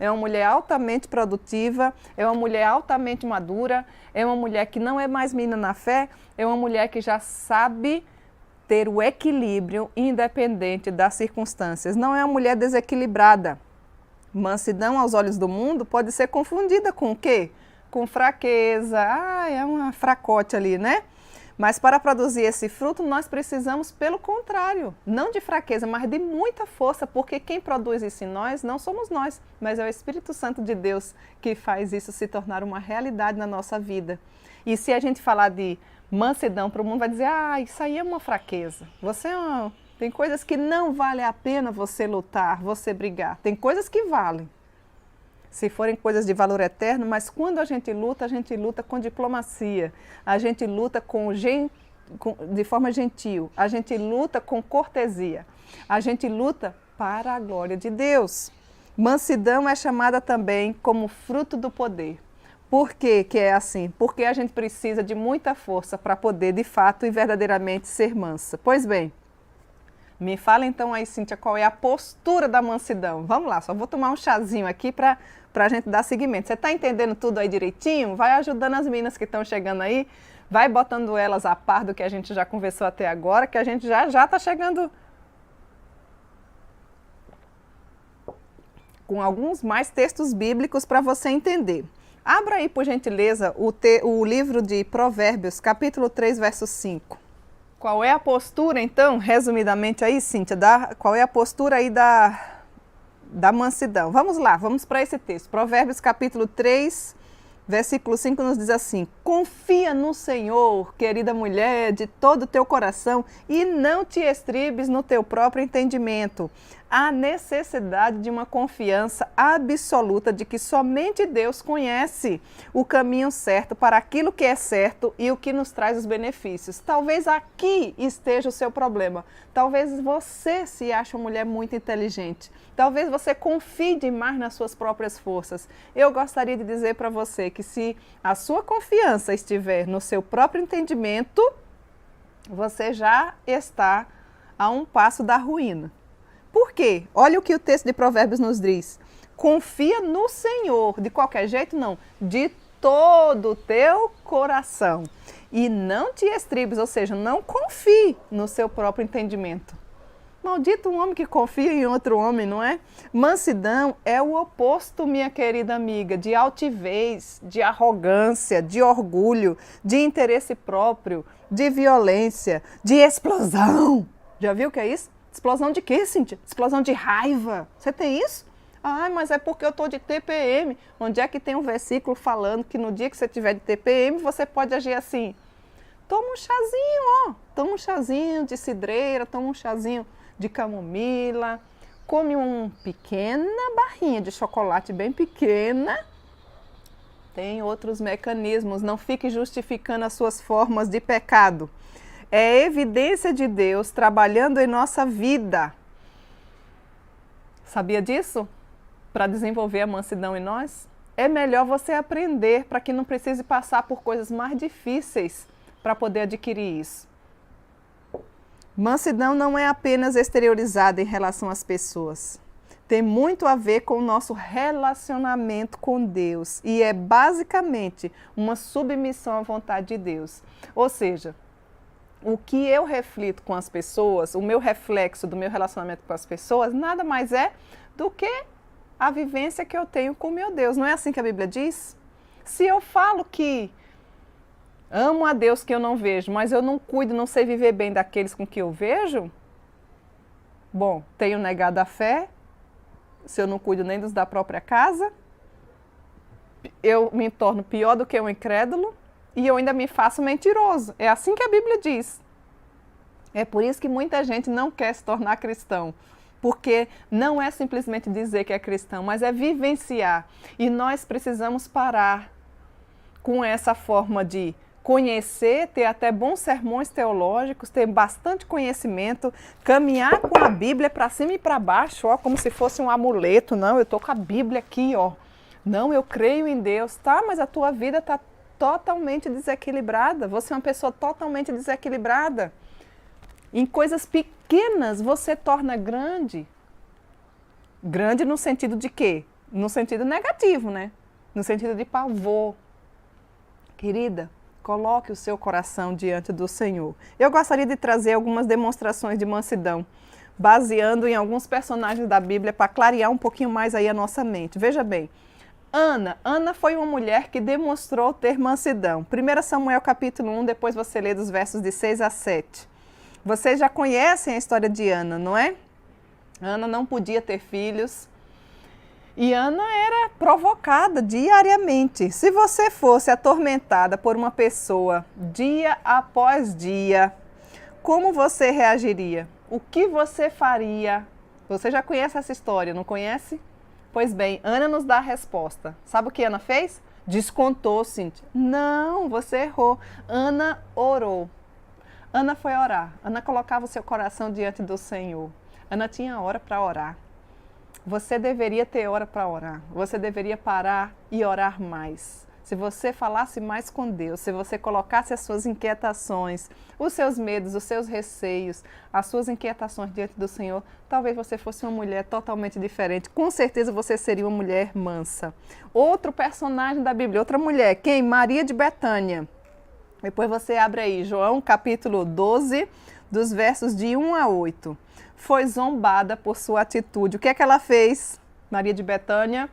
é uma mulher altamente produtiva, é uma mulher altamente madura, é uma mulher que não é mais menina na fé, é uma mulher que já sabe ter o equilíbrio independente das circunstâncias, não é uma mulher desequilibrada. Mansidão aos olhos do mundo pode ser confundida com o quê? Com fraqueza. É uma fracote ali, né? Mas para produzir esse fruto, nós precisamos, pelo contrário, não de fraqueza, mas de muita força, porque quem produz isso em nós não somos nós, mas é o Espírito Santo de Deus que faz isso se tornar uma realidade na nossa vida. E se a gente falar de mansidão para o mundo, vai dizer, isso aí é uma fraqueza. Tem coisas que não vale a pena você lutar, você brigar. Tem coisas que valem, se forem coisas de valor eterno, mas quando a gente luta com diplomacia, a gente luta de forma gentil, a gente luta com cortesia, a gente luta para a glória de Deus. Mansidão é chamada também como fruto do poder. Por que que é assim? Porque a gente precisa de muita força para poder, de fato e verdadeiramente, ser mansa. Pois bem, me fala então aí, Cíntia, qual é a postura da mansidão. Vamos lá, só vou tomar um chazinho aqui para a gente dar seguimento. Você está entendendo tudo aí direitinho? Vai ajudando as meninas que estão chegando aí, vai botando elas a par do que a gente já conversou até agora, que a gente já está chegando com alguns mais textos bíblicos para você entender. Abra aí, por gentileza, o livro de Provérbios, capítulo 3, verso 5. Qual é a postura, então, resumidamente aí, Cíntia, qual é a postura aí da mansidão? Vamos lá, vamos para esse texto. Provérbios capítulo 3, Versículo 5 nos diz assim: confia no Senhor, querida mulher, de todo o teu coração e não te estribes no teu próprio entendimento. Há necessidade de uma confiança absoluta de que somente Deus conhece o caminho certo para aquilo que é certo e o que nos traz os benefícios. Talvez aqui esteja o seu problema. Talvez você se ache uma mulher muito inteligente. Talvez você confie demais nas suas próprias forças. Eu gostaria de dizer para você que se a sua confiança estiver no seu próprio entendimento, você já está a um passo da ruína. Por quê? Olha o que o texto de Provérbios nos diz. Confia no Senhor. De qualquer jeito, não. De todo o teu coração. E não te estribes, ou seja, não confie no seu próprio entendimento. Maldito um homem que confia em outro homem, não é? Mansidão é o oposto, minha querida amiga, de altivez, de arrogância, de orgulho, de interesse próprio, de violência, de explosão. Já viu o que é isso? Explosão de quê, Cíntia? Explosão de raiva. Você tem isso? Ah, mas é porque eu estou de TPM. Onde é que tem um versículo falando que no dia que você tiver de TPM, você pode agir assim? Toma um chazinho, ó. Toma um chazinho de cidreira, toma um chazinho de camomila. Come uma pequena barrinha de chocolate bem pequena. Tem outros mecanismos. Não fique justificando as suas formas de pecado. É evidência de Deus trabalhando em nossa vida. Sabia disso? Para desenvolver a mansidão em nós? É melhor você aprender para que não precise passar por coisas mais difíceis para poder adquirir isso. Mansidão não é apenas exteriorizada em relação às pessoas. Tem muito a ver com o nosso relacionamento com Deus e é basicamente uma submissão à vontade de Deus. Ou seja, o que eu reflito com as pessoas, o meu reflexo do meu relacionamento com as pessoas, nada mais é do que a vivência que eu tenho com meu Deus. Não é assim que a Bíblia diz? Se eu falo que amo a Deus que eu não vejo, mas eu não cuido, não sei viver bem daqueles com que eu vejo, bom, tenho negado a fé, se eu não cuido nem dos da própria casa, eu me torno pior do que um incrédulo, e eu ainda me faço mentiroso. É assim que a Bíblia diz. É por isso que muita gente não quer se tornar cristão. Porque não é simplesmente dizer que é cristão, mas é vivenciar. E nós precisamos parar com essa forma de conhecer, ter até bons sermões teológicos, ter bastante conhecimento, caminhar com a Bíblia para cima e para baixo, ó, como se fosse um amuleto. Não, eu estou com a Bíblia aqui, ó. Não, eu creio em Deus. Tá, mas a tua vida está totalmente desequilibrada. Você é uma pessoa totalmente desequilibrada. Em coisas pequenas você torna grande. Grande no sentido de quê? No sentido negativo, né? No sentido de pavor. Querida, coloque o seu coração diante do Senhor. Eu gostaria de trazer algumas demonstrações de mansidão, baseando em alguns personagens da Bíblia para clarear um pouquinho mais aí a nossa mente. Veja bem. Ana foi uma mulher que demonstrou ter mansidão. 1 Samuel capítulo 1, depois você lê dos versos de 6 a 7. Vocês já conhecem a história de Ana, não é? Ana não podia ter filhos e Ana era provocada diariamente. Se você fosse atormentada por uma pessoa dia após dia, como você reagiria? O que você faria? Você já conhece essa história, não conhece? Pois bem, Ana nos dá a resposta. Sabe o que Ana fez? Descontou, Cíntia. Não, você errou. Ana orou. Ana foi orar. Ana colocava o seu coração diante do Senhor. Ana tinha hora para orar. Você deveria ter hora para orar. Você deveria parar e orar mais. Se você falasse mais com Deus, se você colocasse as suas inquietações, os seus medos, os seus receios, as suas inquietações diante do Senhor, talvez você fosse uma mulher totalmente diferente. Com certeza você seria uma mulher mansa. Outro personagem da Bíblia, outra mulher, quem? Maria de Betânia. Depois você abre aí, João capítulo 12, dos versos de 1 a 8. Foi zombada por sua atitude. O que é que ela fez? Maria de Betânia,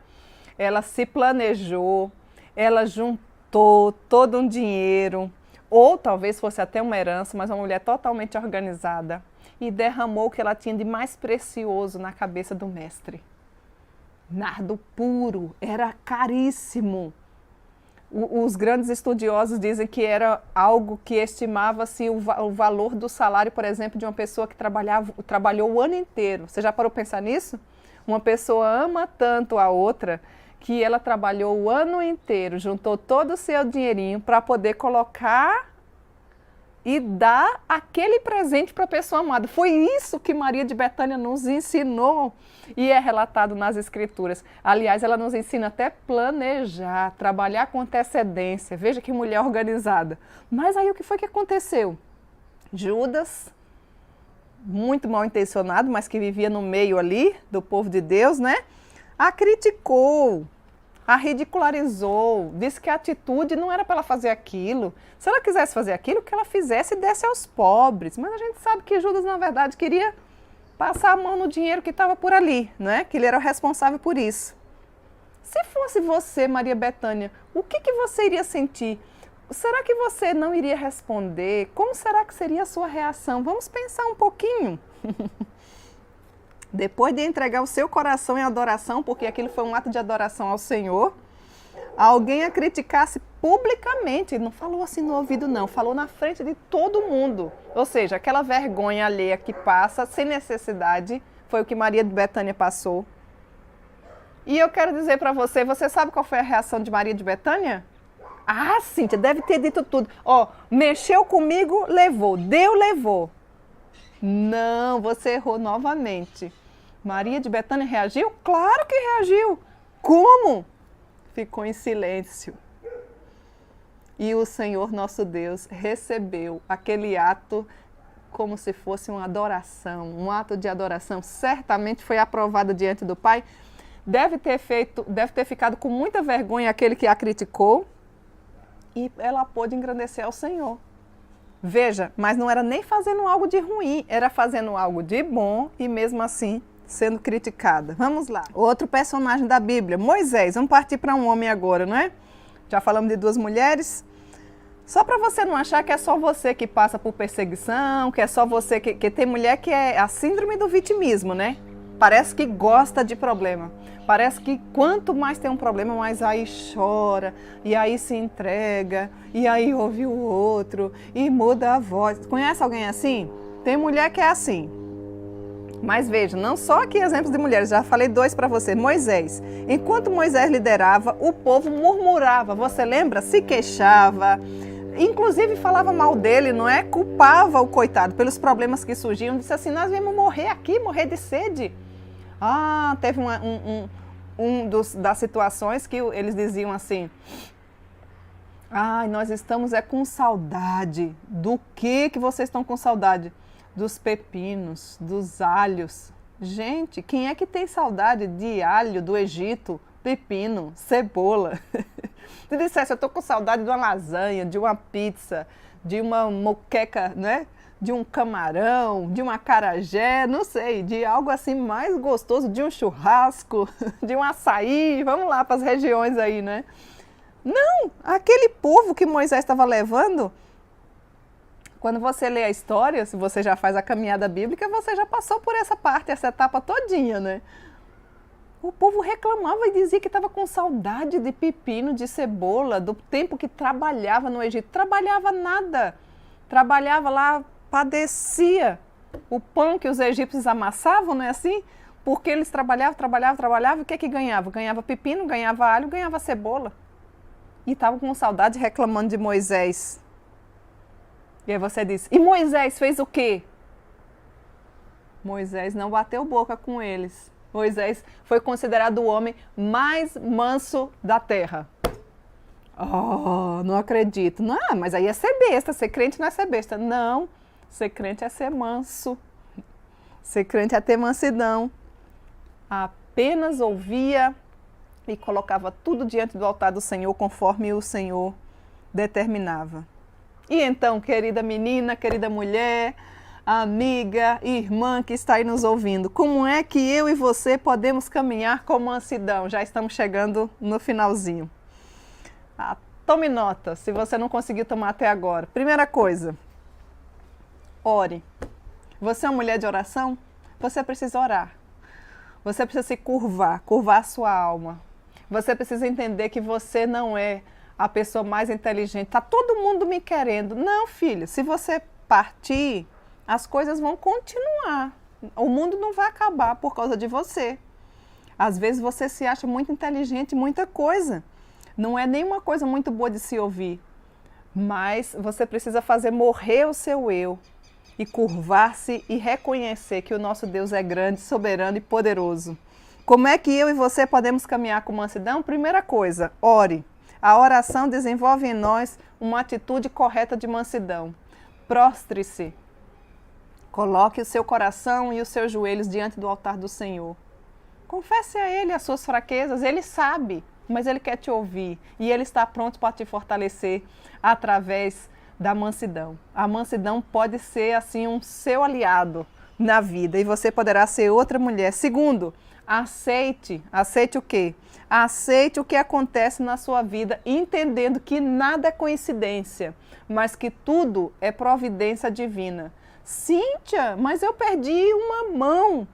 ela se planejou, ela juntou todo um dinheiro, ou talvez fosse até uma herança, mas uma mulher totalmente organizada, e derramou o que ela tinha de mais precioso na cabeça do mestre. Nardo puro, era caríssimo. Os grandes estudiosos dizem que era algo que estimava-se o valor do salário, por exemplo, de uma pessoa que trabalhou o ano inteiro. Você já parou para pensar nisso? Uma pessoa ama tanto a outra que ela trabalhou o ano inteiro, juntou todo o seu dinheirinho para poder colocar e dar aquele presente para a pessoa amada. Foi isso que Maria de Betânia nos ensinou e é relatado nas Escrituras. Aliás, ela nos ensina até planejar, trabalhar com antecedência. Veja que mulher organizada. Mas aí o que foi que aconteceu? Judas, muito mal intencionado, mas que vivia no meio ali do povo de Deus, né? A criticou, a ridicularizou, disse que a atitude não era para ela fazer aquilo. Se ela quisesse fazer aquilo, que ela fizesse e desse aos pobres. Mas a gente sabe que Judas, na verdade, queria passar a mão no dinheiro que estava por ali, né? Que ele era o responsável por isso. Se fosse você, Maria Betânia, o que você iria sentir? Será que você não iria responder? Como será que seria a sua reação? Vamos pensar um pouquinho. Depois de entregar o seu coração em adoração, porque aquilo foi um ato de adoração ao Senhor, alguém a criticasse publicamente, não falou assim no ouvido não, falou na frente de todo mundo. Ou seja, aquela vergonha alheia que passa sem necessidade, foi o que Maria de Betânia passou. E eu quero dizer para você, você sabe qual foi a reação de Maria de Betânia? Ah, Cíntia, deve ter dito tudo. Ó, mexeu comigo, levou, deu, levou. Não, você errou novamente. Maria de Betânia reagiu? Claro que reagiu. Como? Ficou em silêncio. E o Senhor nosso Deus recebeu aquele ato como se fosse uma adoração, um ato de adoração. Certamente foi aprovado diante do Pai. Deve ter ficado com muita vergonha aquele que a criticou. E ela pôde engrandecer ao Senhor. Veja, mas não era nem fazendo algo de ruim, era fazendo algo de bom e mesmo assim sendo criticada. Vamos lá. Outro personagem da Bíblia, Moisés. Vamos partir para um homem agora, não é? Já falamos de duas mulheres. Só para você não achar que é só você que passa por perseguição, que é só você que tem mulher que é a síndrome do vitimismo, né? Parece que gosta de problema. Parece que quanto mais tem um problema, mais aí chora, e aí se entrega, e aí ouve o outro, e muda a voz. Conhece alguém assim? Tem mulher que é assim. Mas veja, não só aqui exemplos de mulheres, já falei dois para você. Moisés. Enquanto Moisés liderava, o povo murmurava. Você lembra? Se queixava. Inclusive falava mal dele, não é? Culpava o coitado pelos problemas que surgiam. Disse assim, nós viemos morrer aqui, morrer de sede. Ah, teve das situações que eles diziam assim, ai, nós estamos com saudade. Do que vocês estão com saudade? Dos pepinos, dos alhos. Gente, quem é que tem saudade de alho do Egito, pepino, cebola? Se dissesse, eu estou com saudade de uma lasanha, de uma pizza, de uma moqueca, né? De um camarão, de um acarajé, não sei, de algo assim mais gostoso, de um churrasco, de um açaí, vamos lá para as regiões aí, né? Não, aquele povo que Moisés estava levando, quando você lê a história, se você já faz a caminhada bíblica, você já passou por essa parte, essa etapa todinha, né? O povo reclamava e dizia que estava com saudade de pepino, de cebola, do tempo que trabalhava no Egito. Trabalhava nada, trabalhava lá, padecia o pão que os egípcios amassavam, não é assim? Porque eles trabalhavam, o que ganhava? Ganhava pepino, ganhava alho, ganhava cebola. E estavam com saudade reclamando de Moisés. E aí você diz, e Moisés fez o quê? Moisés não bateu boca com eles. Moisés foi considerado o homem mais manso da terra. Oh, não acredito. Não, mas aí é ser besta, ser crente não é ser besta. Não, ser crente é ser manso. Ser crente é ter mansidão. Apenas ouvia e colocava tudo diante do altar do Senhor, conforme o Senhor determinava. E então, querida menina, querida mulher, amiga, irmã que está aí nos ouvindo, como é que eu e você podemos caminhar com mansidão? Já estamos chegando no finalzinho. Tome nota, se você não conseguiu tomar até agora. Primeira coisa, ore. Você é uma mulher de oração? Você precisa orar. Você precisa se curvar a sua alma. Você precisa entender que você não é a pessoa mais inteligente, está todo mundo me querendo. Não, filho, se você partir, as coisas vão continuar. O mundo não vai acabar por causa de você. Às vezes você se acha muito inteligente em muita coisa. Não é nenhuma coisa muito boa de se ouvir. Mas você precisa fazer morrer o seu eu e curvar-se e reconhecer que o nosso Deus é grande, soberano e poderoso. Como é que eu e você podemos caminhar com mansidão? Primeira coisa, ore. A oração desenvolve em nós uma atitude correta de mansidão. Prostre-se. Coloque o seu coração e os seus joelhos diante do altar do Senhor. Confesse a Ele as suas fraquezas, Ele sabe, mas Ele quer te ouvir e Ele está pronto para te fortalecer através da mansidão. A mansidão pode ser assim um seu aliado na vida e você poderá ser outra mulher. Segundo, aceite o quê? Aceite o que acontece na sua vida, entendendo que nada é coincidência, mas que tudo é providência divina. Cíntia, mas eu perdi uma mão.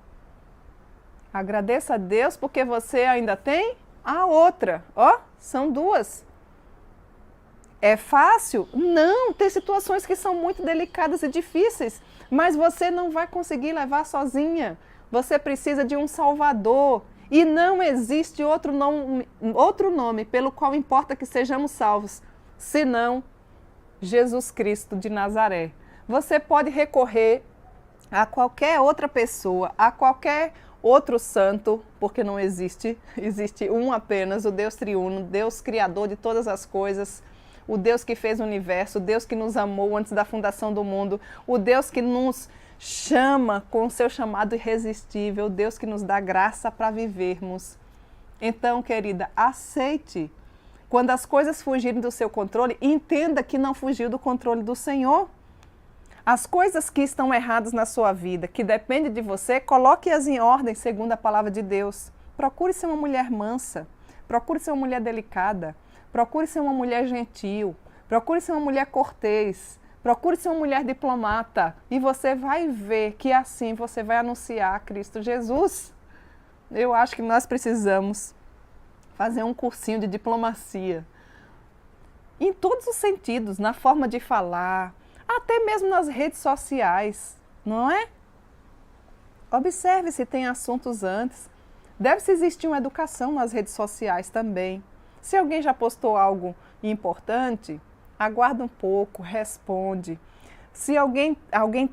Agradeça a Deus porque você ainda tem a outra. Ó, são duas. É fácil? Não, tem situações que são muito delicadas e difíceis, mas você não vai conseguir levar sozinha. Você precisa de um Salvador. E não existe outro nome pelo qual importa que sejamos salvos, senão Jesus Cristo de Nazaré. Você pode recorrer a qualquer outra pessoa, a qualquer outro santo, porque não existe, existe um apenas, o Deus triuno, Deus criador de todas as coisas, o Deus que fez o universo, o Deus que nos amou antes da fundação do mundo, o Deus que nos chama com o seu chamado irresistível, o Deus que nos dá graça para vivermos. Então, querida, aceite. Quando as coisas fugirem do seu controle, entenda que não fugiu do controle do Senhor. As coisas que estão erradas na sua vida, que dependem de você, coloque-as em ordem segundo a palavra de Deus. Procure ser uma mulher mansa, procure ser uma mulher delicada, procure ser uma mulher gentil, procure ser uma mulher cortês, procure ser uma mulher diplomata e você vai ver que assim você vai anunciar Cristo Jesus. Eu acho que nós precisamos fazer um cursinho de diplomacia, em todos os sentidos, na forma de falar, até mesmo nas redes sociais, não é? Observe se tem assuntos antes. Deve-se existir uma educação nas redes sociais também. Se alguém já postou algo importante, aguarda um pouco, responde. Se alguém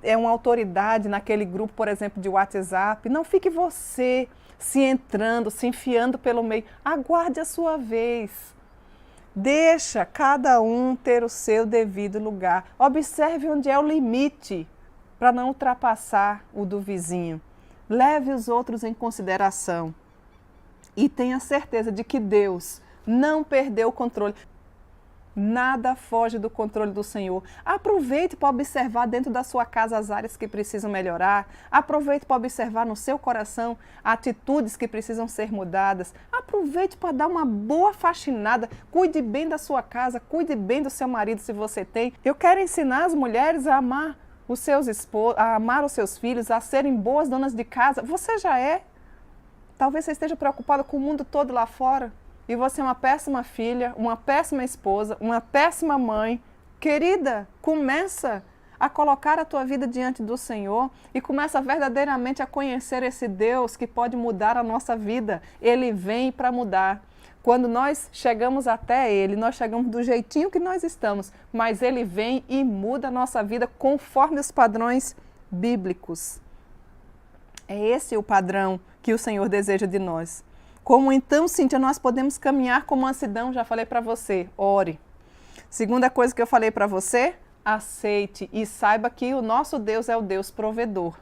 é uma autoridade naquele grupo, por exemplo, de WhatsApp, não fique você se entrando, se enfiando pelo meio. Aguarde a sua vez. Deixa cada um ter o seu devido lugar. Observe onde é o limite para não ultrapassar o do vizinho. Leve os outros em consideração. E tenha certeza de que Deus não perdeu o controle. Nada foge do controle do Senhor. Aproveite para observar dentro da sua casa as áreas que precisam melhorar. Aproveite para observar no seu coração atitudes que precisam ser mudadas. Aproveite para dar uma boa faxinada. Cuide bem da sua casa, cuide bem do seu marido se você tem. Eu quero ensinar as mulheres a amar os seus esposos, a amar os seus filhos, a serem boas donas de casa. Você já é. Talvez você esteja preocupada com o mundo todo lá fora. E você é uma péssima filha, uma péssima esposa, uma péssima mãe. Querida, começa a colocar a tua vida diante do Senhor e começa verdadeiramente a conhecer esse Deus que pode mudar a nossa vida. Ele vem para mudar. Quando nós chegamos até Ele, nós chegamos do jeitinho que nós estamos, mas Ele vem e muda a nossa vida conforme os padrões bíblicos. É esse o padrão que o Senhor deseja de nós. Como então, Cíntia, nós podemos caminhar com mansidão? Já falei para você, ore. Segunda coisa que eu falei para você, aceite e saiba que o nosso Deus é o Deus provedor.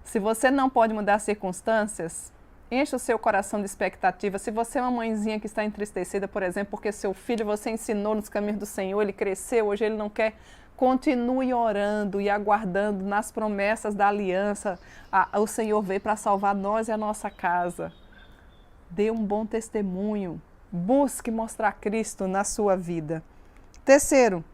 Se você não pode mudar as circunstâncias, enche o seu coração de expectativa. Se você é uma mãezinha que está entristecida, por exemplo, porque seu filho você ensinou nos caminhos do Senhor, ele cresceu, hoje ele não quer, continue orando e aguardando nas promessas da aliança. O Senhor veio para salvar nós e a nossa casa. Dê um bom testemunho. Busque mostrar Cristo na sua vida. Terceiro,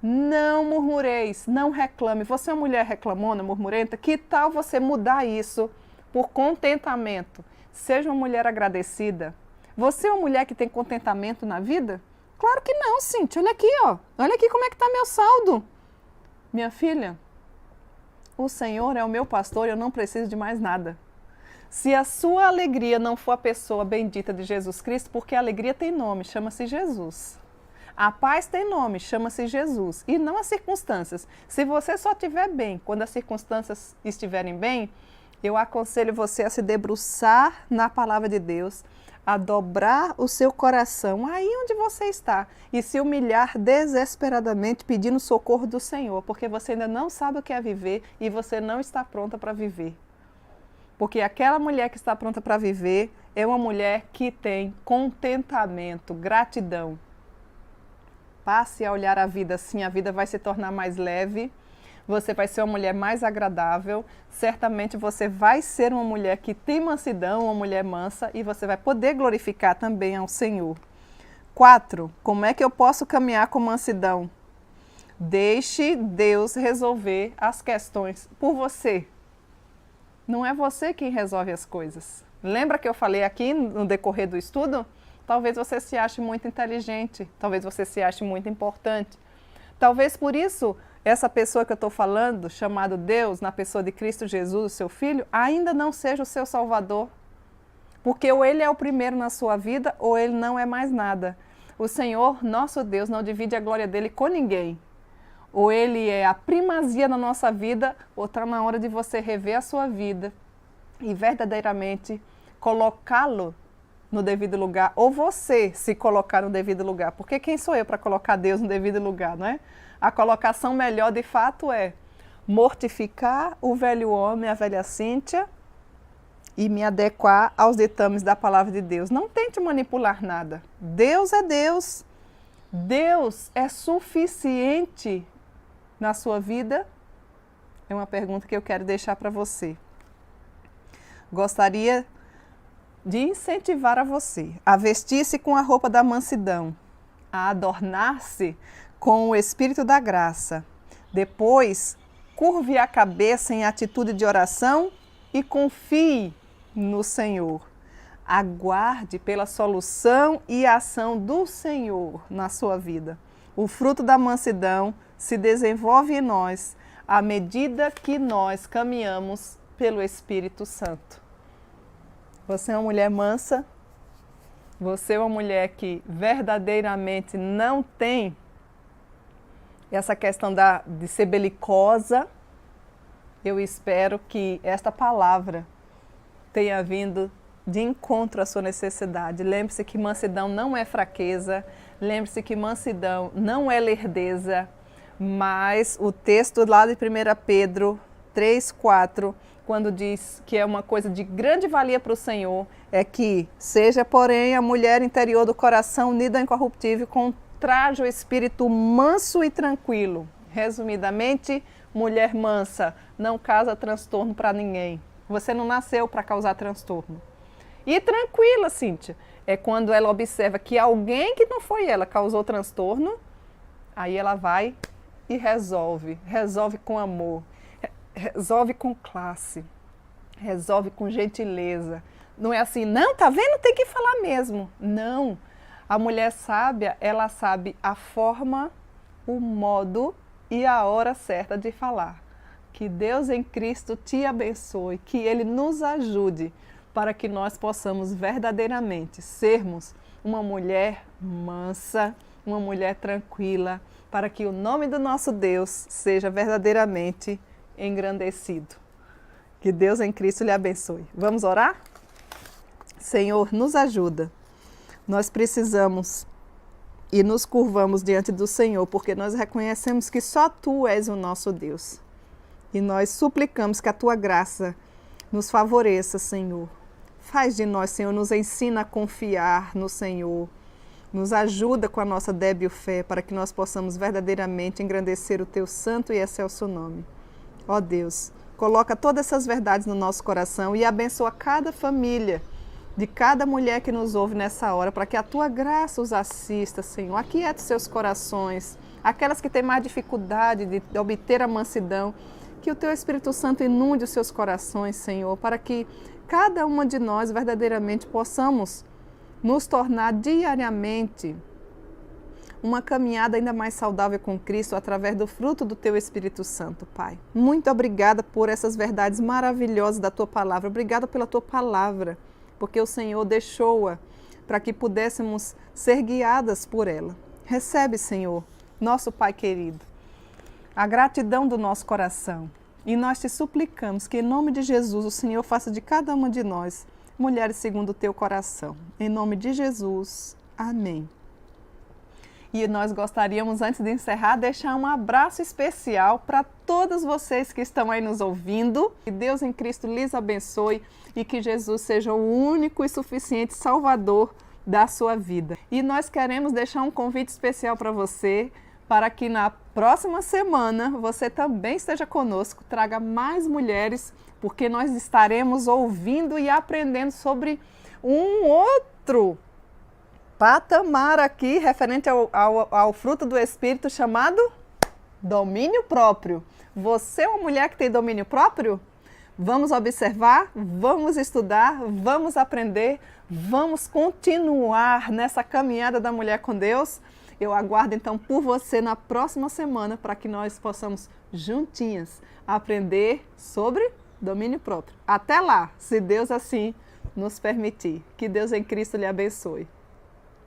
não murmureis, não reclame. Você é uma mulher reclamona, murmurenta? Que tal você mudar isso por contentamento? Seja uma mulher agradecida. Você é uma mulher que tem contentamento na vida? Claro que não, Cíntia. Olha aqui, ó. Olha aqui como é que está meu saldo. Minha filha, o Senhor é o meu pastor e eu não preciso de mais nada. Se a sua alegria não for a pessoa bendita de Jesus Cristo, porque a alegria tem nome, chama-se Jesus. A paz tem nome, chama-se Jesus. E não as circunstâncias. Se você só estiver bem quando as circunstâncias estiverem bem, eu aconselho você a se debruçar na palavra de Deus, a dobrar o seu coração aí onde você está e se humilhar desesperadamente pedindo socorro do Senhor, porque você ainda não sabe o que é viver e você não está pronta para viver. Porque aquela mulher que está pronta para viver é uma mulher que tem contentamento, gratidão. Passe a olhar a vida assim, a vida vai se tornar mais leve, você vai ser uma mulher mais agradável, certamente você vai ser uma mulher que tem mansidão, uma mulher mansa, e você vai poder glorificar também ao Senhor. 4. Como é que eu posso caminhar com mansidão? Deixe Deus resolver as questões por você. Não é você quem resolve as coisas. Lembra que eu falei aqui no decorrer do estudo? Talvez você se ache muito inteligente, talvez você se ache muito importante. Talvez por isso, essa pessoa que eu estou falando, chamado Deus, na pessoa de Cristo Jesus, o seu Filho, ainda não seja o seu Salvador. Porque ou Ele é o primeiro na sua vida, ou Ele não é mais nada. O Senhor, nosso Deus, não divide a glória dEle com ninguém. Ou Ele é a primazia na nossa vida, ou está na hora de você rever a sua vida e verdadeiramente colocá-lo no devido lugar, ou você se colocar no devido lugar. Porque quem sou eu para colocar Deus no devido lugar, não é? A colocação melhor, de fato, é mortificar o velho homem, a velha Cíntia, e me adequar aos ditames da palavra de Deus. Não tente manipular nada. Deus é Deus. Deus é suficiente na sua vida? É uma pergunta que eu quero deixar para você. Gostaria de incentivar a você a vestir-se com a roupa da mansidão, a adornar-se com o espírito da graça. Depois, curve a cabeça em atitude de oração e confie no Senhor. Aguarde pela solução e ação do Senhor na sua vida. O fruto da mansidão se desenvolve em nós à medida que nós caminhamos pelo Espírito Santo. Você é uma mulher mansa, você é uma mulher que verdadeiramente não tem essa questão de ser belicosa. Eu espero que esta palavra tenha vindo de encontro à sua necessidade. Lembre-se que mansidão não é fraqueza, lembre-se que mansidão não é lerdeza, mas o texto lá de 1 Pedro 3:4, quando diz que é uma coisa de grande valia para o Senhor, é que seja, porém, a mulher interior do coração unida incorruptível, com traje o espírito manso e tranquilo. Resumidamente, mulher mansa não causa transtorno para ninguém. Você não nasceu para causar transtorno. E tranquila, Cíntia, é quando ela observa que alguém que não foi ela causou transtorno, aí ela vai e resolve com amor, resolve com classe, resolve com gentileza. Não é assim, não, tá vendo? Tem que falar mesmo. Não, a mulher sábia, ela sabe a forma, o modo e a hora certa de falar. Que Deus em Cristo te abençoe, que Ele nos ajude para que nós possamos verdadeiramente sermos uma mulher mansa, uma mulher tranquila, para que o nome do nosso Deus seja verdadeiramente engrandecido. Que Deus em Cristo lhe abençoe. Vamos orar? Senhor, nos ajuda. Nós precisamos e nos curvamos diante do Senhor, porque nós reconhecemos que só Tu és o nosso Deus. E nós suplicamos que a Tua graça nos favoreça, Senhor. Faz de nós, Senhor, nos ensina a confiar no Senhor. Nos ajuda com a nossa débil fé para que nós possamos verdadeiramente engrandecer o Teu santo e excelso nome. Ó Deus, coloca todas essas verdades no nosso coração e abençoa cada família, de cada mulher que nos ouve nessa hora, para que a Tua graça os assista, Senhor. Aquieta os seus corações, aquelas que têm mais dificuldade de obter a mansidão, que o Teu Espírito Santo inunde os seus corações, Senhor, para que cada uma de nós verdadeiramente possamos nos tornar diariamente uma caminhada ainda mais saudável com Cristo através do fruto do Teu Espírito Santo, Pai. Muito obrigada por essas verdades maravilhosas da Tua Palavra. Obrigada pela Tua Palavra, porque o Senhor deixou-a para que pudéssemos ser guiadas por ela. Recebe, Senhor, nosso Pai querido, a gratidão do nosso coração. E nós te suplicamos que, em nome de Jesus, o Senhor faça de cada uma de nós mulheres segundo o teu coração. Em nome de Jesus. Amém. E nós gostaríamos, antes de encerrar, deixar um abraço especial para todos vocês que estão aí nos ouvindo. Que Deus em Cristo lhes abençoe e que Jesus seja o único e suficiente Salvador da sua vida. E nós queremos deixar um convite especial para você, para que na próxima semana você também esteja conosco, traga mais mulheres, porque nós estaremos ouvindo e aprendendo sobre um outro patamar aqui, referente ao fruto do Espírito, chamado domínio próprio. Você é uma mulher que tem domínio próprio? Vamos observar, vamos estudar, vamos aprender, vamos continuar nessa caminhada da mulher com Deus. Eu aguardo então por você na próxima semana para que nós possamos juntinhas aprender sobre domínio próprio. Até lá, se Deus assim nos permitir. Que Deus em Cristo lhe abençoe.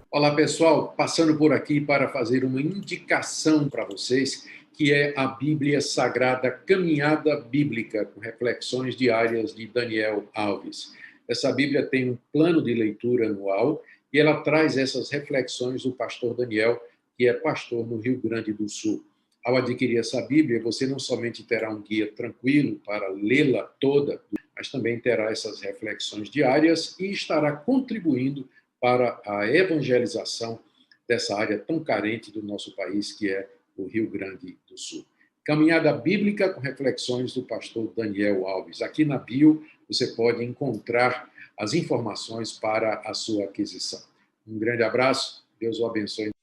Olá, pessoal, passando por aqui para fazer uma indicação para vocês, que é a Bíblia Sagrada Caminhada Bíblica, com reflexões diárias de Daniel Alves. Essa Bíblia tem um plano de leitura anual e ela traz essas reflexões do pastor Daniel, que é pastor no Rio Grande do Sul. Ao adquirir essa Bíblia, você não somente terá um guia tranquilo para lê-la toda, mas também terá essas reflexões diárias e estará contribuindo para a evangelização dessa área tão carente do nosso país, que é o Rio Grande do Sul. Caminhada Bíblica com reflexões do pastor Daniel Alves. Aqui na bio você pode encontrar as informações para a sua aquisição. Um grande abraço, Deus o abençoe.